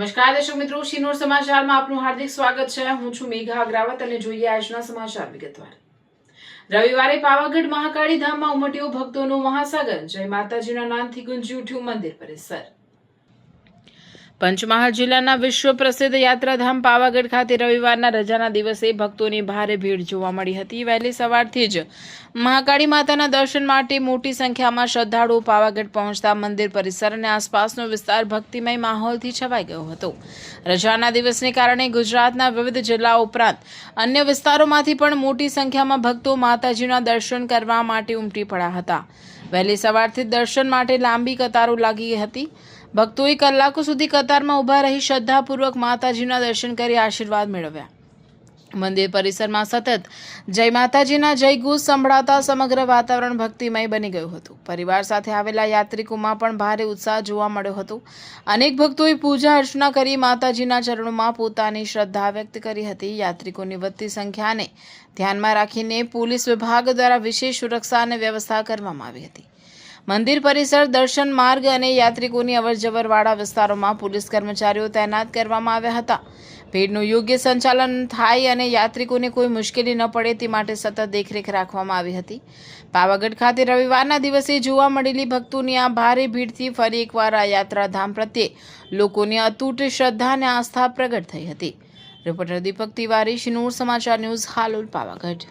નમસ્કાર દર્શક મિત્રો, શિનોર સમાચારમાં આપનું હાર્દિક સ્વાગત છે। હું છું મેઘા અગ્રાવત અને જોઈએ આજના સમાચાર વિગતવાર। રવિવારે પાવાગઢ મહાકાળી ધામમાં ઉમટ્યો ભક્તોનો મહાસાગર। જય માતાજીના નાદથી ગુંજી ઉઠ્યું મંદિર પરિસર। પંચમહાલ જિલ્લાના વિશ્વ પ્રસિદ્ધ યાત્રાધામ પાવાગઢ ખાતે રવિવારના રજાના દિવસે ભક્તોની ભારે ભીડ જોવા મળી હતી। વહેલી સવારથી જ મહાકાળી માતાના દર્શન માટે મોટી સંખ્યામાં શ્રદ્ધાળુઓ પાવાગઢ પહોંચતા મંદિર પરિસર અને આસપાસનો વિસ્તાર ભક્તિમય માહોલથી છવાઈ ગયો હતો। રજાના દિવસને કારણે ગુજરાતના વિવિધ જિલ્લાઓ ઉપરાંત અન્ય વિસ્તારોમાંથી પણ મોટી સંખ્યામાં ભક્તો માતાજીના દર્શન કરવા માટે ઉમટી પડ્યા હતા। વહેલી સવારથી દર્શન માટે લાંબી કતારો લાગી હતી। ભક્તોએ કલાકો સુધી કતારમાં ઊભા રહી શ્રદ્ધાપૂર્વક માતાજીના દર્શન કરી આશીર્વાદ મેળવ્યા। મંદિર પરિસરમાં સતત જય માતાજીના જયઘોષ સંભળાતા સમગ્ર વાતાવરણ ભક્તિમય બની ગયું હતું। પરિવાર સાથે આવેલા યાત્રિકોમાં પણ ભારે ઉત્સાહ જોવા મળ્યો હતો। અનેક ભક્તોએ પૂજા અર્ચના કરી માતાજીના ચરણોમાં પોતાની શ્રદ્ધા વ્યક્ત કરી હતી। યાત્રિકોની વધતી સંખ્યાને ધ્યાનમાં રાખીને પોલીસ વિભાગ દ્વારા વિશેષ સુરક્ષા અને વ્યવસ્થા કરવામાં આવી હતી। મંદિર પરિસર, દર્શન માર્ગ અને યાત્રિકોની અવરજવરવાળા વિસ્તારોમાં પોલીસ કર્મચારીઓ તૈનાત કરવામાં આવ્યા હતા। ભીડનું યોગ્ય સંચાલન થાય અને યાત્રિકોને કોઈ મુશ્કેલી ન પડે તે માટે સતત દેખરેખ રાખવામાં આવી હતી। પાવાગઢ ખાતે રવિવારના દિવસે જોવા મળેલી ભક્તોની આ ભારે ભીડથી ફરી એકવાર આ યાત્રાધામ પ્રત્યે લોકોની અતૂટ શ્રદ્ધા અને આસ્થા પ્રગટ થઈ હતી। રિપોર્ટર દીપક તિવારી, શિનોર સમાચાર ન્યૂઝ, હાલોલ, પાવાગઢ।